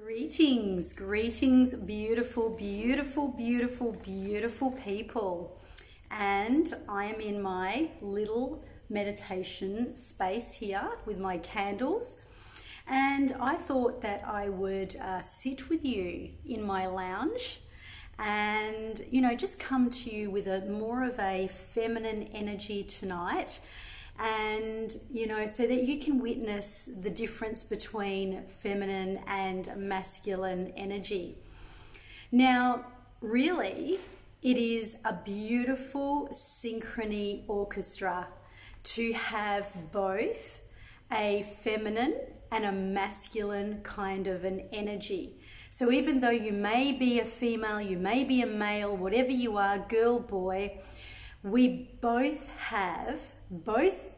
Greetings, beautiful, beautiful, beautiful, beautiful people. And I am in my little meditation space here with my candles. And I thought that I would sit with you in my lounge and, just come to you with more of a feminine energy tonight. And so that you can witness the difference between feminine and masculine energy. Now, really, it is a beautiful synchrony orchestra to have both a feminine and a masculine kind of an energy. So even though you may be a female, you may be a male, whatever you are, girl, boy, we both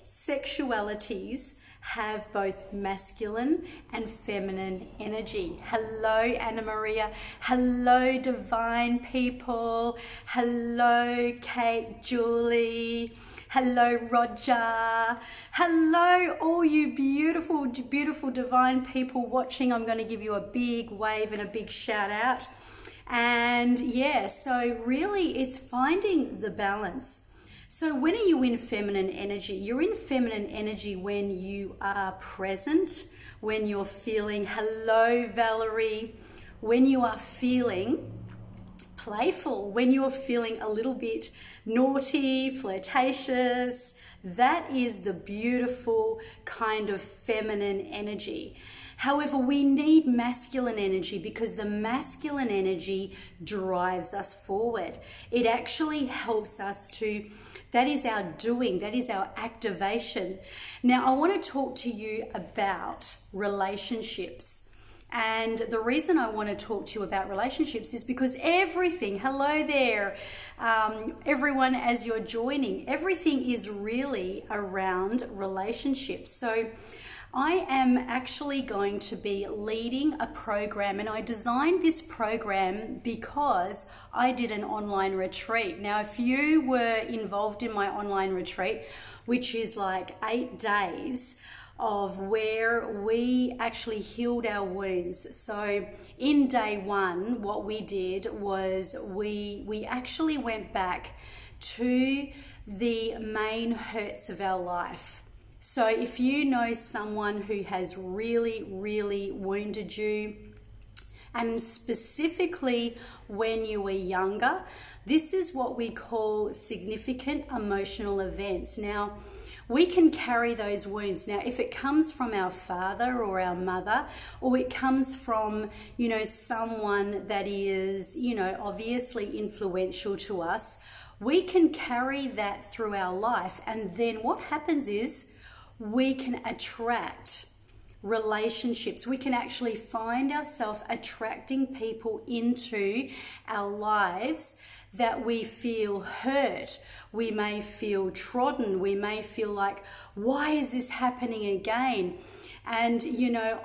sexualities have both masculine and feminine energy. Hello, Anna Maria. Hello, divine people. Hello, Kate, Julie. Hello, Roger. Hello, all you beautiful, beautiful divine people watching. I'm going to give you a big wave and a big shout out. And yeah, so really it's finding the balance. So when are you in feminine energy? You're in feminine energy when you are present, when you're feeling, hello Valerie, when you are feeling playful, when you're feeling a little bit naughty, flirtatious. That is the beautiful kind of feminine energy. However, we need masculine energy because the masculine energy drives us forward. It actually helps us to, that is our doing, that is our activation. Now, I want to talk to you about relationships. And the reason I want to talk to you about relationships is because everything, hello there, everyone as you're joining, everything is really around relationships. So I am actually going to be leading a program, and I designed this program because I did an online retreat. Now, if you were involved in my online retreat, which is like 8 days, of where we actually healed our wounds. So in day one, what we did was we actually went back to the main hurts of our life. So if you know someone who has really, really wounded you, and specifically when you were younger, this is what we call significant emotional events. Now, we can carry those wounds. Now, if it comes from our father or our mother, or it comes from, someone that is, obviously influential to us, we can carry that through our life. And then what happens is we can attract relationships. We can actually find ourselves attracting people into our lives that we feel hurt. We may feel trodden. We may feel like, why is this happening again? And,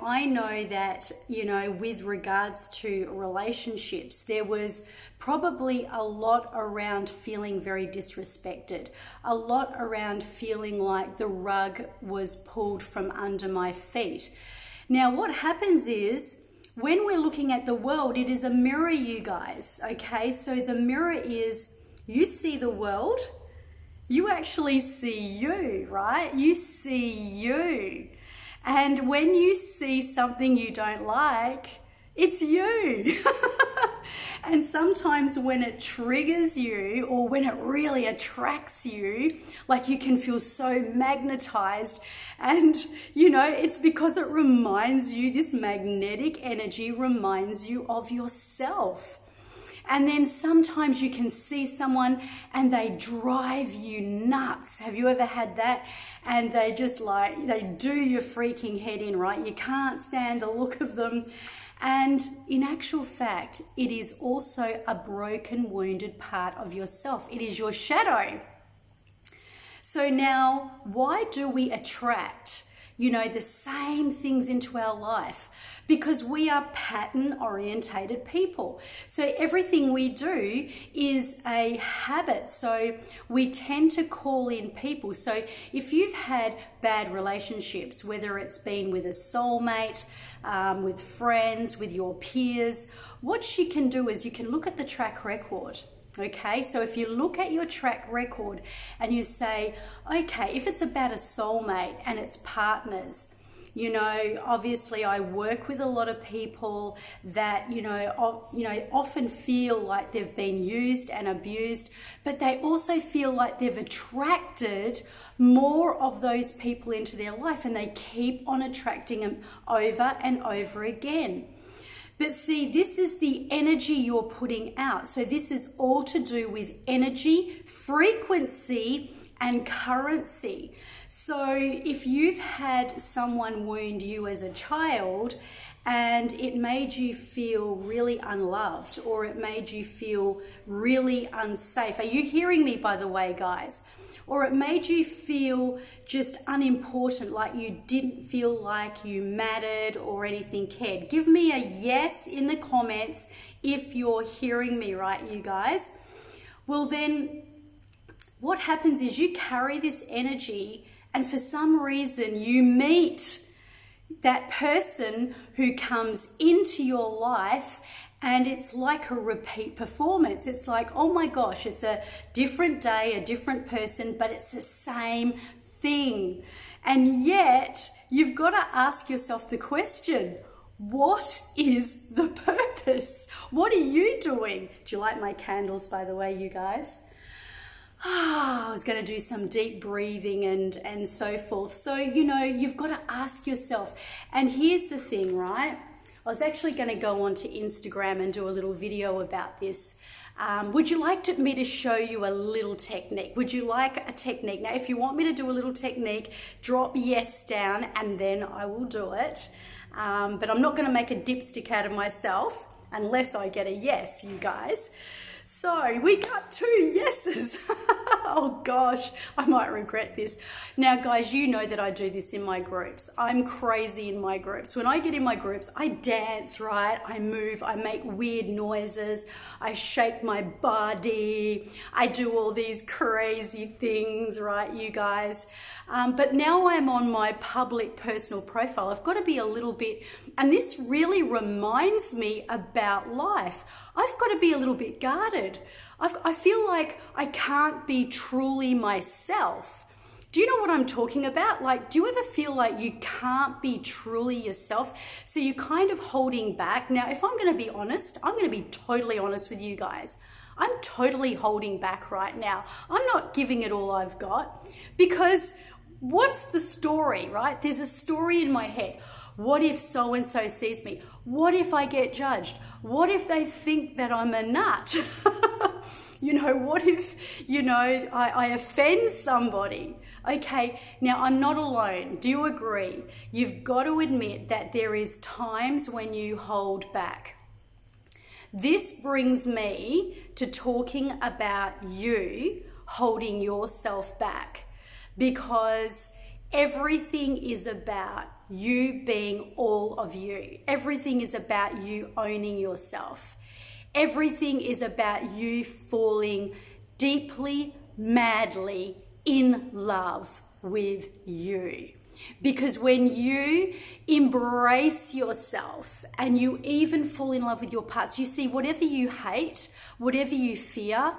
I know that, with regards to relationships, there was probably a lot around feeling very disrespected, a lot around feeling like the rug was pulled from under my feet. Now, what happens is, when we're looking at the world, it is a mirror, you guys, okay? So the mirror is, you see the world, you actually see you, right? You see you. And when you see something you don't like, it's you. And sometimes when it triggers you, or when it really attracts you, like you can feel so magnetized, and it's because it reminds you, this magnetic energy reminds you of yourself. And then sometimes you can see someone and they drive you nuts. Have you ever had that? And they just they do your freaking head in, right? You can't stand the look of them. And in actual fact, it is also a broken, wounded part of yourself. It is your shadow. So now, why do we attract? the same things into our life, because we are pattern orientated people. So everything we do is a habit. So we tend to call in people. So if you've had bad relationships, whether it's been with a soulmate, with friends, with your peers, what you can do is you can look at the track record. Okay, so if you look at your track record and you say, okay, if it's about a soulmate and it's partners, obviously I work with a lot of people that, often feel like they've been used and abused, but they also feel like they've attracted more of those people into their life, and they keep on attracting them over and over again. But see, this is the energy you're putting out. So this is all to do with energy, frequency, and currency. So if you've had someone wound you as a child and it made you feel really unloved, or it made you feel really unsafe. Are you hearing me, by the way, guys? Or it made you feel just unimportant, like you didn't feel like you mattered or anything cared. Give me a yes in the comments if you're hearing me, right, you guys? Well, then what happens is you carry this energy, and for some reason you meet that person who comes into your life, and it's like a repeat performance. It's like, oh my gosh, it's a different day, a different person, but it's the same thing. And yet you've got to ask yourself the question, what is the purpose? What are you doing? Do you like my candles, by the way, you guys? I was going to do some deep breathing and so forth. So, you've got to ask yourself. And here's the thing, right? I was actually going to go onto Instagram and do a little video about this. Would you like me to show you a little technique? Would you like a technique? Now, if you want me to do a little technique, drop yes down and then I will do it. But I'm not going to make a dipstick out of myself unless I get a yes, you guys. So we got 2 yeses. Oh gosh, I might regret this. Now guys, you know that I do this in my groups. I'm crazy in my groups. When I get in my groups, I dance, right? I move, I make weird noises, I shake my body, I do all these crazy things, right, you guys? But now I'm on my public personal profile, I've got to be a little bit, and this really reminds me about life. I've got to be a little bit guarded. I feel like I can't be truly myself. Do you know what I'm talking about? Like, do you ever feel like you can't be truly yourself? So you're kind of holding back. Now, if I'm going to be honest, I'm going to be totally honest with you guys. I'm totally holding back right now. I'm not giving it all I've got, because what's the story, right? There's a story in my head. What if so-and-so sees me? What if I get judged? What if they think that I'm a nut? What if, I offend somebody? Okay, now I'm not alone. Do you agree? You've got to admit that there is times when you hold back. This brings me to talking about you holding yourself back, because everything is about you being all of you. Everything is about you owning yourself. Everything is about you falling deeply, madly in love with you. Because when you embrace yourself and you even fall in love with your parts, you see, whatever you hate, whatever you fear,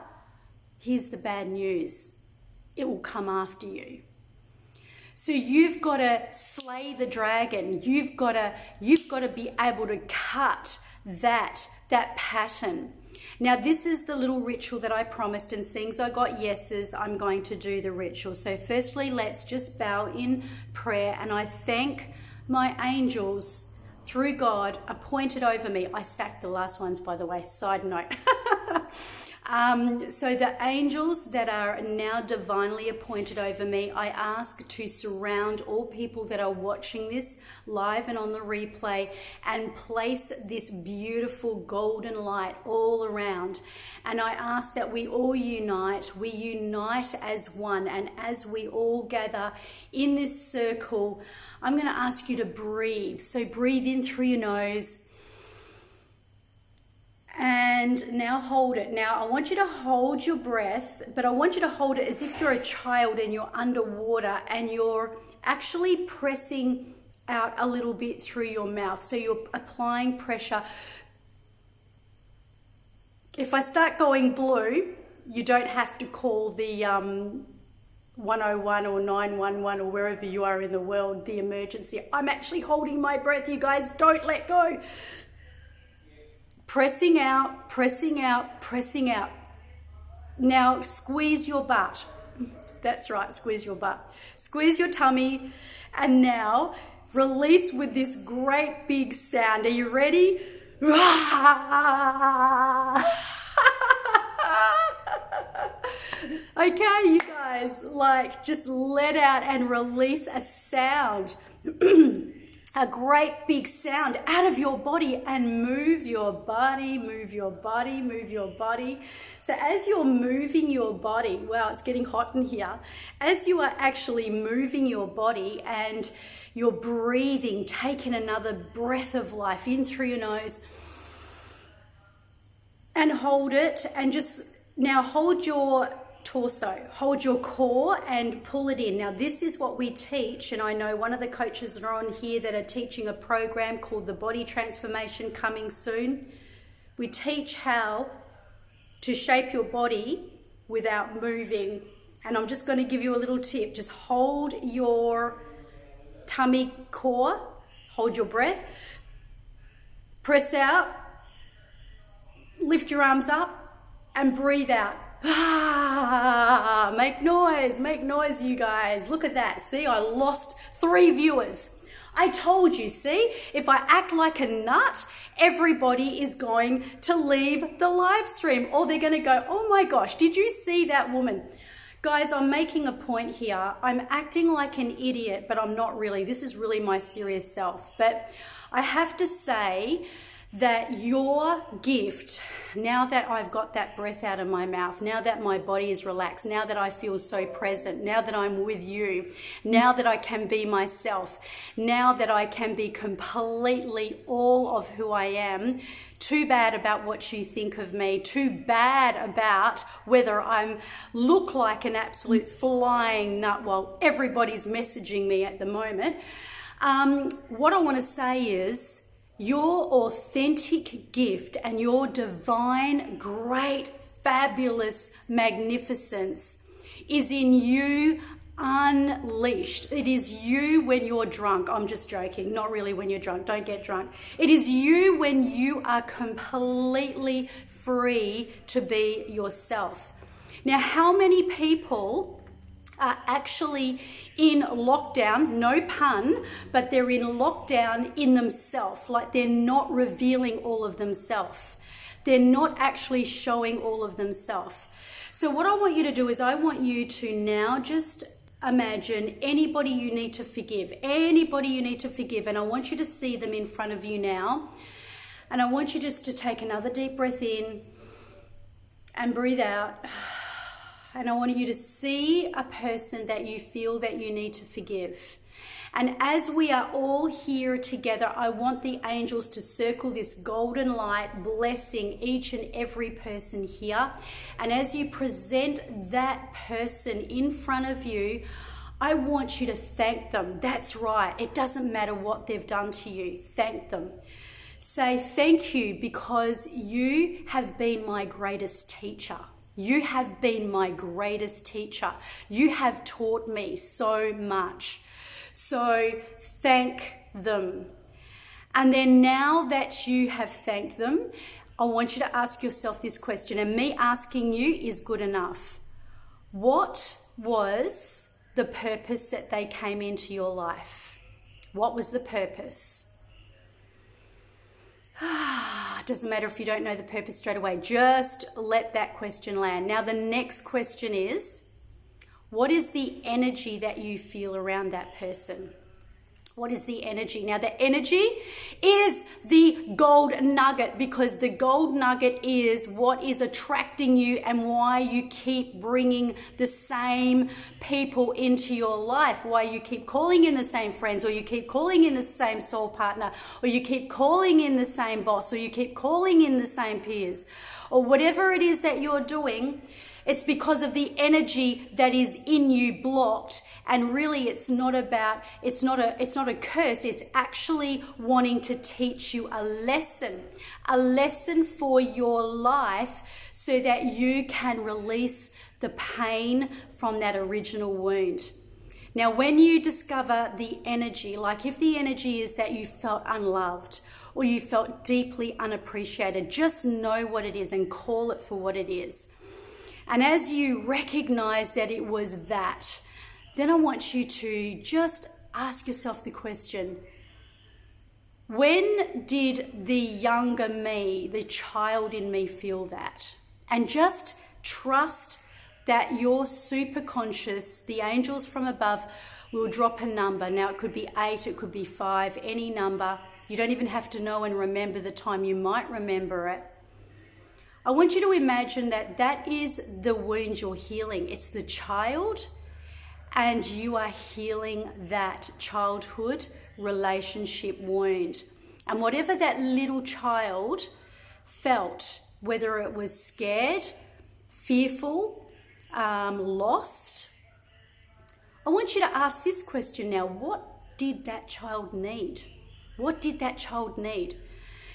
here's the bad news. It will come after you. So you've got to slay the dragon. You've got to be able to cut that pattern. Now, this is the little ritual that I promised, and seeing as I got yeses, I'm going to do the ritual. So firstly, let's just bow in prayer, and I thank my angels through God appointed over me. I sacked the last ones, by the way, side note. So the angels that are now divinely appointed over me, I ask to surround all people that are watching this live and on the replay and place this beautiful golden light all around. And I ask that we all unite as one. And as we all gather in this circle, I'm going to ask you to breathe. So breathe in through your nose. And now hold it. Now I want you to hold your breath, but I want you to hold it as if you're a child and you're underwater and you're actually pressing out a little bit through your mouth. So you're applying pressure. If I start going blue, you don't have to call the 101 or 911 or wherever you are in the world, the emergency. I'm actually holding my breath, you guys. Don't let go. Pressing out, pressing out, pressing out. Now squeeze your butt. That's right, squeeze your butt. Squeeze your tummy. And now release with this great big sound. Are you ready? Okay, you guys, like just let out and release a sound. A great big sound out of your body and move your body, move your body, move your body. So as you're moving your body, wow, it's getting hot in here. As you are actually moving your body and you're breathing, taking another breath of life in through your nose and hold it, and just now hold your torso, hold your core and pull it in. Now this is what we teach, and I know one of the coaches are on here that are teaching a program called the Body Transformation coming soon. We teach how to shape your body without moving, and I'm just going to give you a little tip. Just hold your tummy core, hold your breath, press out, lift your arms up and breathe out. Make noise, you guys. Look at that. See, I lost 3 viewers. I told you, see, if I act like a nut, everybody is going to leave the live stream, or they're going to go, oh my gosh, did you see that woman? Guys, I'm making a point here. I'm acting like an idiot, but I'm not really. This is really my serious self. But I have to say that your gift, now that I've got that breath out of my mouth, now that my body is relaxed, now that I feel so present, now that I'm with you, now that I can be myself, now that I can be completely all of who I am, too bad about what you think of me, too bad about whether I look like an absolute flying nut while everybody's messaging me at the moment. What I want to say is, your authentic gift and your divine, great, fabulous magnificence is in you unleashed. It is you when you're drunk. I'm just joking. Not really when you're drunk. Don't get drunk. It is you when you are completely free to be yourself. Now, how many people are actually in lockdown, no pun, but they're in lockdown in themselves, like they're not revealing all of themselves. They're not actually showing all of themselves. So what I want you to do is I want you to now just imagine anybody you need to forgive, and I want you to see them in front of you now. And I want you just to take another deep breath in and breathe out. And I want you to see a person that you feel that you need to forgive. And as we are all here together, I want the angels to circle this golden light, blessing each and every person here. And as you present that person in front of you, I want you to thank them. That's right. It doesn't matter what they've done to you. Thank them. Say thank you because you have been my greatest teacher. You have been my greatest teacher. You have taught me so much. So thank them. And then now that you have thanked them, I want you to ask yourself this question, and me asking you is good enough. What was the purpose that they came into your life? What was the purpose? it doesn't matter if you don't know the purpose straight away. Just let that question land. Now, the next question is, what is the energy that you feel around that person? What is the energy? Now, the energy is the gold nugget, because the gold nugget is what is attracting you and why you keep bringing the same people into your life, why you keep calling in the same friends, or you keep calling in the same soul partner, or you keep calling in the same boss, or you keep calling in the same peers, or whatever it is that you're doing. It's because of the energy that is in you blocked. And really, it's not a curse. It's actually wanting to teach you a lesson for your life, so that you can release the pain from that original wound. Now, when you discover the energy, like if the energy is that you felt unloved or you felt deeply unappreciated, just know what it is and call it for what it is. And as you recognize that it was that, then I want you to just ask yourself the question, when did the younger me, the child in me, feel that? And just trust that your superconscious, the angels from above, will drop a number. Now, it could be 8, it could be 5, any number. You don't even have to know and remember the time. You might remember it. I want you to imagine that that is the wound you're healing. It's the child, and you are healing that childhood relationship wound. And whatever that little child felt, whether it was scared, fearful, lost, I want you to ask this question now. What did that child need? What did that child need?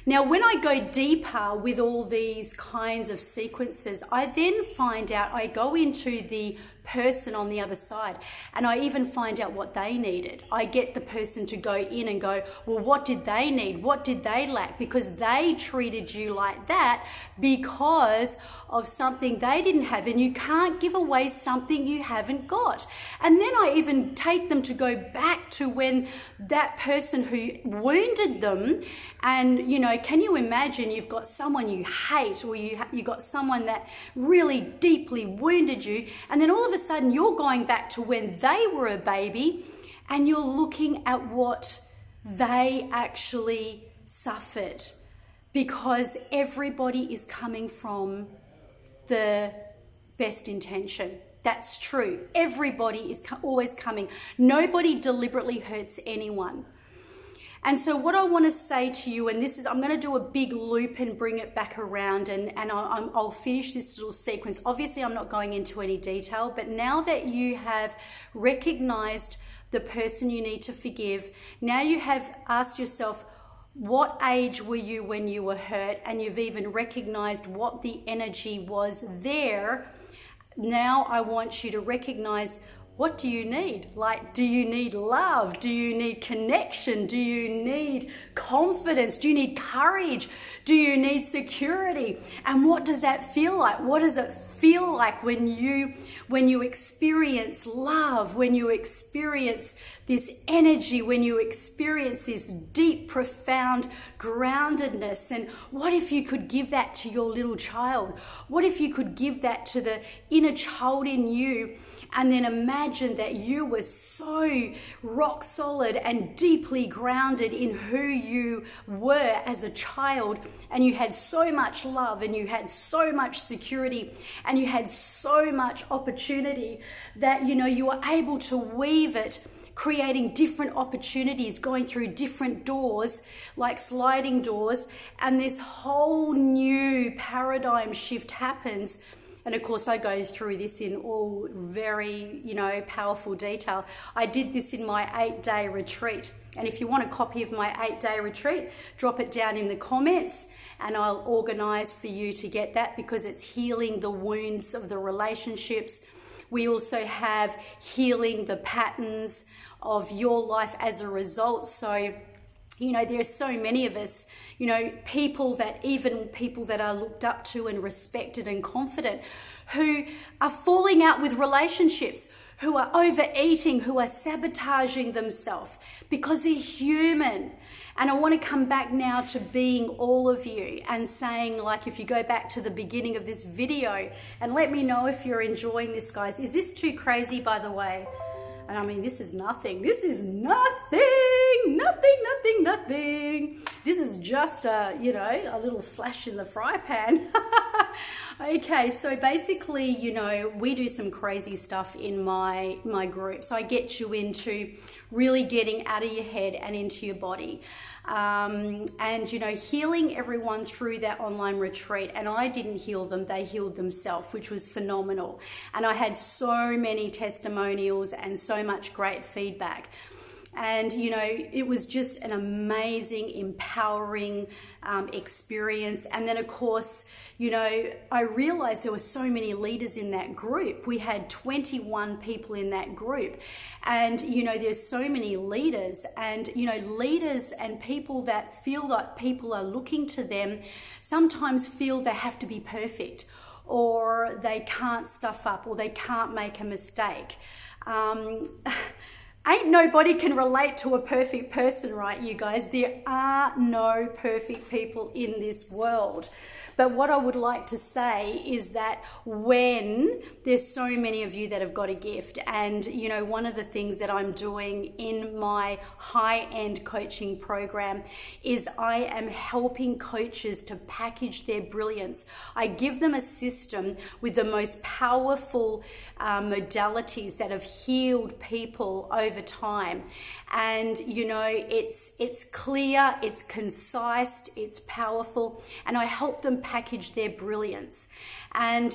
Now, when I go deeper with all these kinds of sequences, I then find out, I go into the person on the other side, and I even find out what they needed. I get the person to go in and go, well, what did they need? What did they lack? Because they treated you like that because of something they didn't have, and you can't give away something you haven't got. And then I even take them to go back to when that person who wounded them, and can you imagine you've got someone you hate, or you got someone that really deeply wounded you, and then all of a sudden you're going back to when they were a baby, and you're looking at what they actually suffered, because everybody is coming from the best intention. That's true. Everybody is always coming. Nobody deliberately hurts anyone. And so what I want to say to you, and this is, I'm going to do a big loop and bring it back around, and I'll finish this little sequence. Obviously, I'm not going into any detail, but now that you have recognized the person you need to forgive, now you have asked yourself, what age were you when you were hurt? And you've even recognized what the energy was there. Now I want you to recognize, what do you need? Like, do you need love? Do you need connection? Do you need confidence? Do you need courage? Do you need security? And what does that feel like? What does it feel like when you experience love, when you experience this energy, when you experience this deep, profound groundedness? And what if you could give that to your little child? What if you could give that to the inner child in you, and then imagine that you were so rock solid and deeply grounded in who you were as a child, and you had so much love, and you had so much security, and you had so much opportunity that you were able to weave it, creating different opportunities, going through different doors, like sliding doors, and this whole new paradigm shift happens. And of course, I go through this in all very, powerful detail. I did this in my 8-day retreat. And if you want a copy of my 8-day retreat, drop it down in the comments, and I'll organize for you to get that, because it's healing the wounds of the relationships. We also have healing the patterns of your life as a result. So, there's so many of us, people that are looked up to and respected and confident, who are falling out with relationships, who are overeating, who are sabotaging themselves because they're human. And I want to come back now to being all of you and saying, like, if you go back to the beginning of this video, and let me know if you're enjoying this, guys. Is this too crazy, by the way? And I mean, this is nothing. This is nothing. This is just a little flash in the fry pan. Okay, so basically, we do some crazy stuff in my group. So I get you into really getting out of your head and into your body. And healing everyone through that online retreat. And I didn't heal them, they healed themselves, which was phenomenal. And I had so many testimonials and so much great feedback. And, it was just an amazing, empowering experience. And then, of course, I realized there were so many leaders in that group. We had 21 people in that group. And, there's so many leaders. And, leaders and people that feel like people are looking to them sometimes feel they have to be perfect, or they can't stuff up, or they can't make a mistake. Ain't nobody can relate to a perfect person, right, you guys? There are no perfect people in this world. But what I would like to say is that when there's so many of you that have got a gift, and one of the things that I'm doing in my high-end coaching program is I am helping coaches to package their brilliance. I give them a system with the most powerful modalities that have healed people over time. And it's clear, it's concise, it's powerful, and I help them package their brilliance. And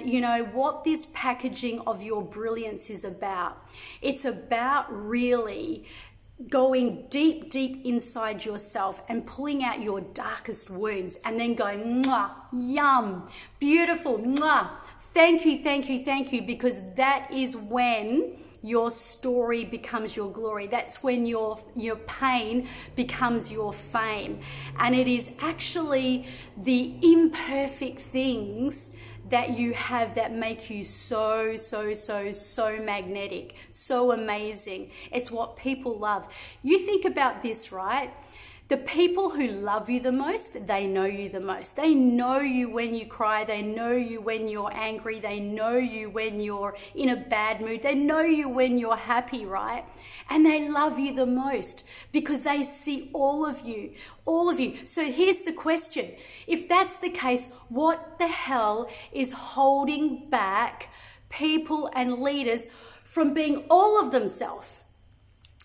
what this packaging of your brilliance is about, it's about really going deep inside yourself and pulling out your darkest wounds, and then going, mwah, yum, beautiful, mwah, thank you, because that is when your story becomes your glory. That's when your pain becomes your fame. And it is actually the imperfect things that you have that make you so magnetic, so amazing. It's what people love. You think about this, right? The people who love you the most, they know you the most. They know you when you cry. They know you when you're angry. They know you when you're in a bad mood. They know you when you're happy, right? And they love you the most because they see all of you. So here's the question. If that's the case, what the hell is holding back people and leaders from being all of themselves?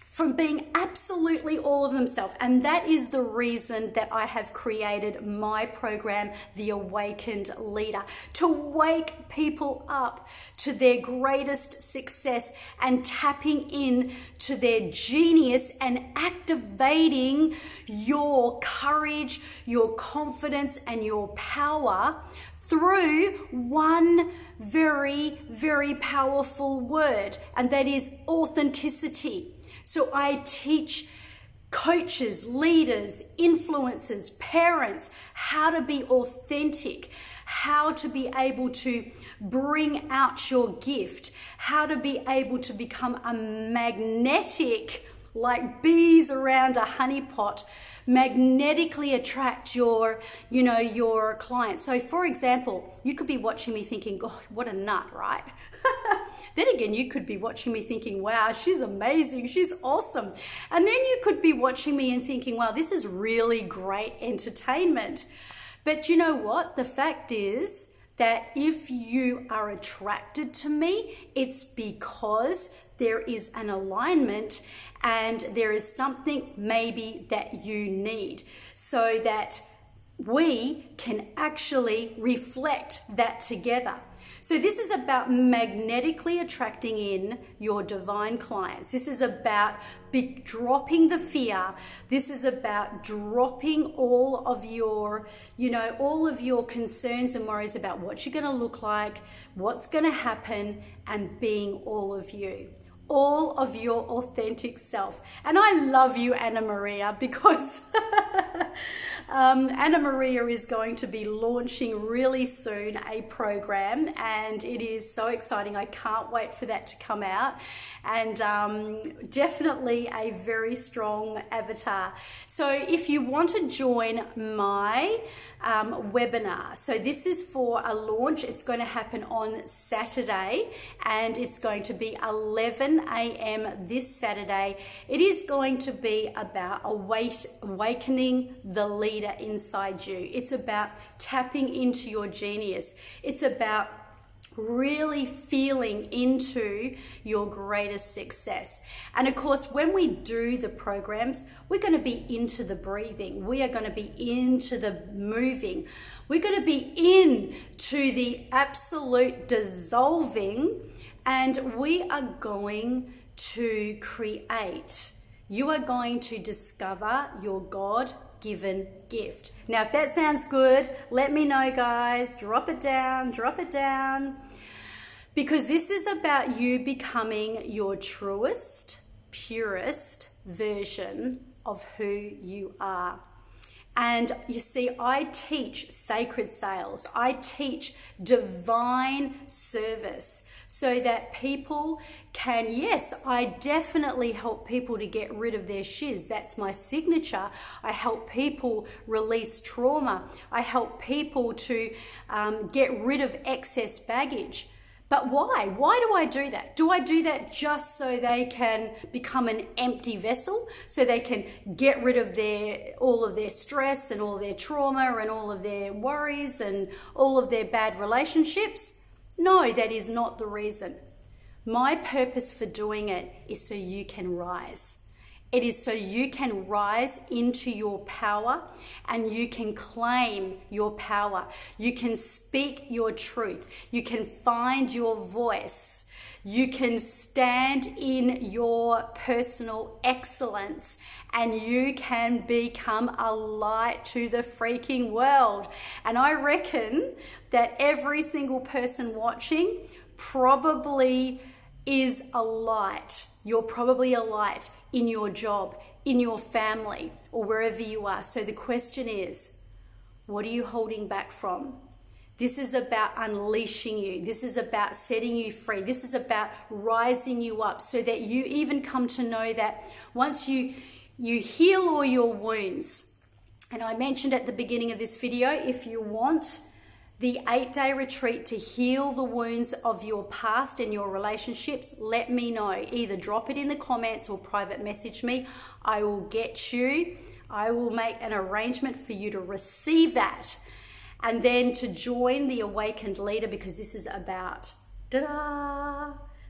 From being absolutely all of themselves. And that is the reason that I have created my program, The Awakened Leader, to wake people up to their greatest success and tapping in to their genius and activating your courage, your confidence, and your power through one very, very powerful word, and that is authenticity. So I teach coaches, leaders, influencers, parents, how to be authentic, how to be able to bring out your gift, how to be able to become a magnetic, like bees around a honeypot, magnetically attract your clients. So for example, you could be watching me thinking, oh, what a nut, right? Then again, you could be watching me thinking, wow, she's amazing, she's awesome. And then you could be watching me and thinking, wow, this is really great entertainment. But you know what? The fact is that if you are attracted to me, it's because there is an alignment and there is something maybe that you need, so that we can actually reflect that together. So this is about magnetically attracting in your divine clients. This is about dropping the fear. This is about dropping all of your, all of your concerns and worries about what you're going to look like, what's going to happen, and being all of you. All of your authentic self. And I love you, Anna Maria, because Anna Maria is going to be launching really soon a program, and it is so exciting. I can't wait for that to come out, and definitely a very strong avatar. So if you want to join my webinar, so this is for a launch. It's going to happen on Saturday, and it's going to be 11 a.m. this Saturday. It is going to be about awakening the leader inside you. It's about tapping into your genius. It's about really feeling into your greatest success. And of course, when we do the programs, we're going to be into the breathing. We are going to be into the moving. We're going to be into the absolute dissolving, and we are going to create. You are going to discover your God-given gift. Now, if that sounds good, let me know, guys. Drop it down, because this is about you becoming your truest, purest version of who you are. And you see, I teach sacred sales. I teach divine service so that people can, yes, I definitely help people to get rid of their shiz. That's my signature. I help people release trauma. I help people to get rid of excess baggage. But why? Why do I do that? Do I do that just so they can become an empty vessel, so they can get rid of all of their stress and all their trauma and all of their worries and all of their bad relationships? No, that is not the reason. My purpose for doing it is so you can rise. It is so you can rise into your power and you can claim your power. You can speak your truth. You can find your voice. You can stand in your personal excellence, and you can become a light to the freaking world. And I reckon that every single person watching probably is a light. You're probably a light in your job, in your family, or wherever you are. So the question is, what are you holding back from? This is about unleashing you. This is about setting you free. This is about rising you up so that you even come to know that once you heal all your wounds. And I mentioned at the beginning of this video, if you want the 8-day retreat to heal the wounds of your past and your relationships, let me know. Either drop it in the comments or private message me. I will get you. I will make an arrangement for you to receive that. And then to join the Awakened Leader, because this is about,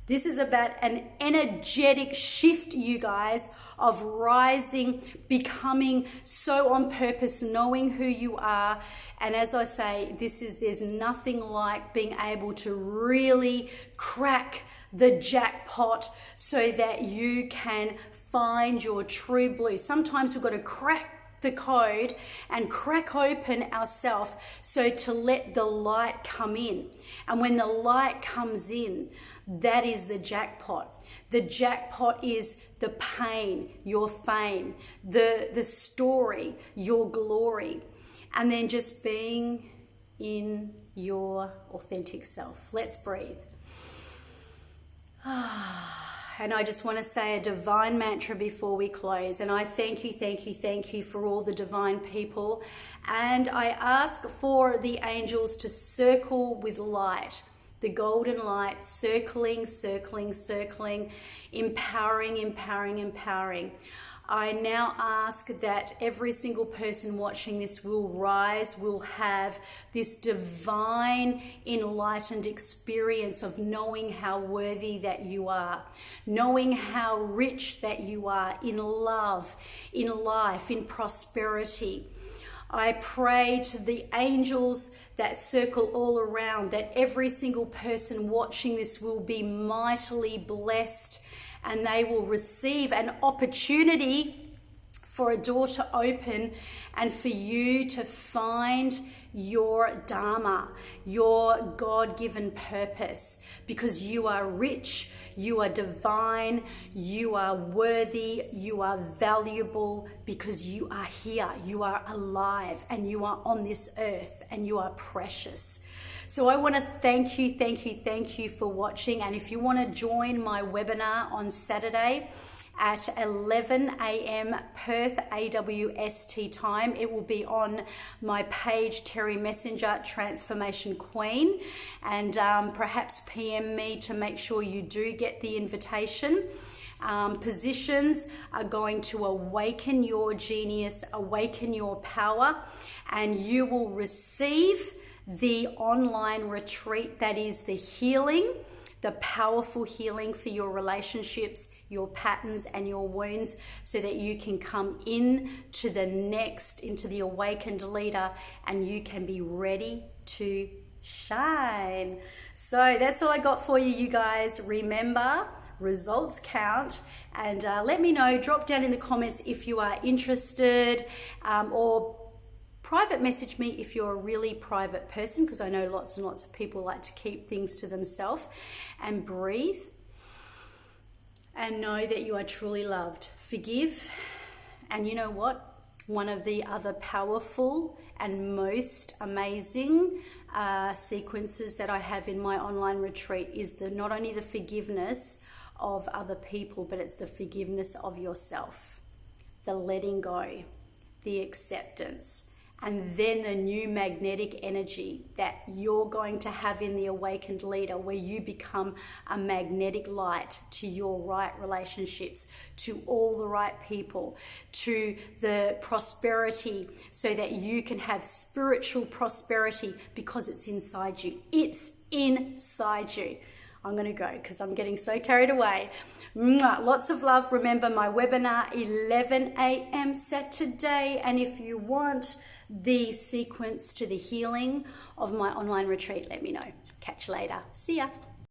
this is about an energetic shift, you guys, of rising, becoming so on purpose, knowing who you are. And as I say, there's nothing like being able to really crack the jackpot so that you can find your true blue. Sometimes we've got to crack the code and crack open ourselves so to let the light come in. And when the light comes in, that is the jackpot. The jackpot is the pain, your fame, the story, your glory, and then just being in your authentic self. Let's breathe. And I just want to say a divine mantra before we close. And I thank you for all the divine people. And I ask for the angels to circle with light, the golden light, circling, empowering. I now ask that every single person watching this will rise, will have this divine enlightened experience of knowing how worthy that you are, knowing how rich that you are in love, in life, in prosperity. I pray to the angels that circle all around that every single person watching this will be mightily blessed, and they will receive an opportunity for a door to open and for you to find your Dharma, your God-given purpose, because you are rich, you are divine, you are worthy, you are valuable, because you are here, you are alive, and you are on this earth, and you are precious. So I want to thank you for watching. And if you want to join my webinar on Saturday at 11 a.m. Perth AWST time, it will be on my page, Terry Messenger Transformation Queen, and perhaps PM me to make sure you do get the invitation. Positions are going to awaken your genius, awaken your power, and you will receive the online retreat that is the healing, the powerful healing for your relationships, your patterns and your wounds, so that you can come into the awakened leader, and you can be ready to shine. So that's all I got for you guys. Remember, results count, and let me know, drop down in the comments if you are interested, or private message me if you're a really private person, because I know lots and lots of people like to keep things to themselves. And breathe and know that you are truly loved. Forgive. And you know what? One of the other powerful and most amazing sequences that I have in my online retreat is not only the forgiveness of other people, but it's the forgiveness of yourself, the letting go, the acceptance, and then the new magnetic energy that you're going to have in the awakened leader, where you become a magnetic light to your right relationships, to all the right people, to the prosperity, so that you can have spiritual prosperity, because it's inside you. It's inside you. I'm going to go because I'm getting so carried away. Lots of love. Remember my webinar, 11 a.m. Saturday. And if you want the sequence to the healing of my online retreat, let me know. Catch you later. See ya.